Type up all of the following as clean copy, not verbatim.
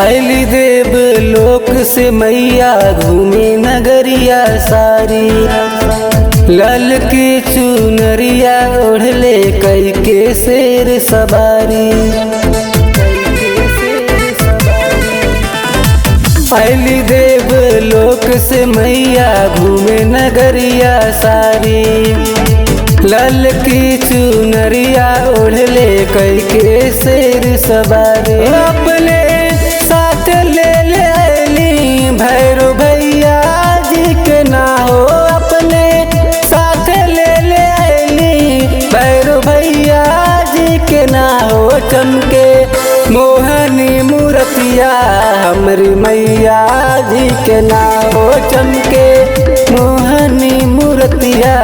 अली देव लोक से मैया घूमे नगरिया सारी, लाल की चुनरिया ओढ़ले कई के शेर सवारी। अली देव लोक से मैया घूमे नगरिया सारी, लाल की चुनरिया ओढ़ले कई के शेर सवारी। अपने साथ ले अली भैरो भैया जी के ना हो, अपने साथ ले अली भैरो भैया जी के ना हो। चमके मोहनी मूर्तिया हमरी मैया जी के ना हो, चमके मोहनी मूर्तिया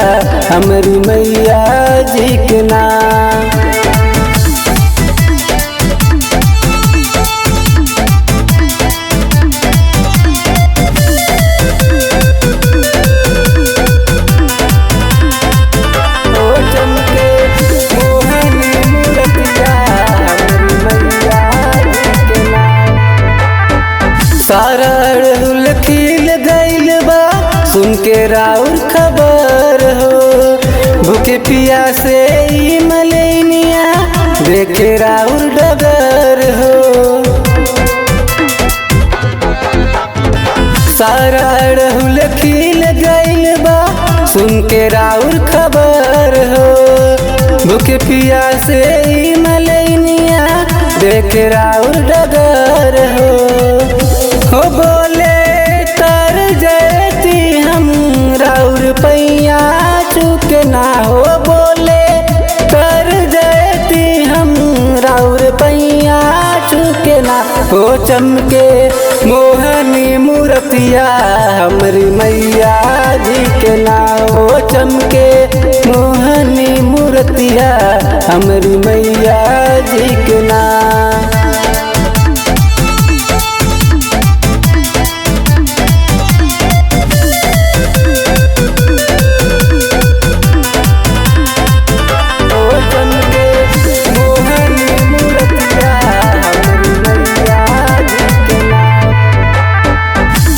हमरी मैया जी के ना। सारा अड़हुल खिल गइल बा सुन के राउर खबर हो, भूखे पिया से ई मलेनिया देखे राउर डगर हो। सारा अड़हुल खिल गइल बा सुन के राउर खबर हो, भूखे पिया से ई मलेनिया देखे राउर डगर हो। हो बोले तर जयती हम राउर पैया चुके ना हो, बोले तर जयती हम राउर पैया चुके ना हो। चमके मोहनी मूर्तिया हमरी मैया जी के ना हो, चमके मोहनी मूर्तिया हमरी मैया जी के ना।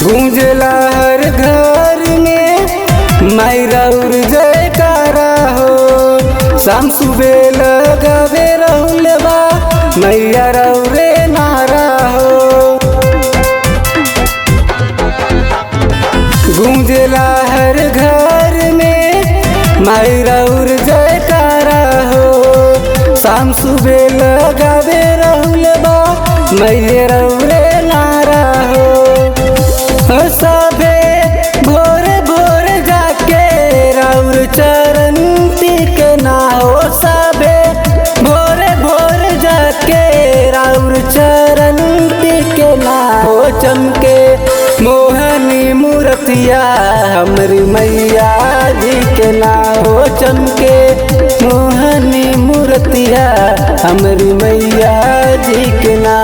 गूंजला हर घर में माई राउर जयकारा हो, शाम सुबह लगावे राहुल बा मैया राउरे नारा हो। गूंजला हर घर में माई राउर जयकारा हो, शाम सुबह लगावे राहुल बा मैया राउरे नारा हो। सबे भोर भोर जाके राउर चरण टिके ना हो, सबे भोर भोर जाके राउर चरण टिके ना हो। चमके मोहनी मूर्तिया हमरी मैया जी के ना हो, चमके मोहनी मूर्तिया हमरी मैया जी के ना।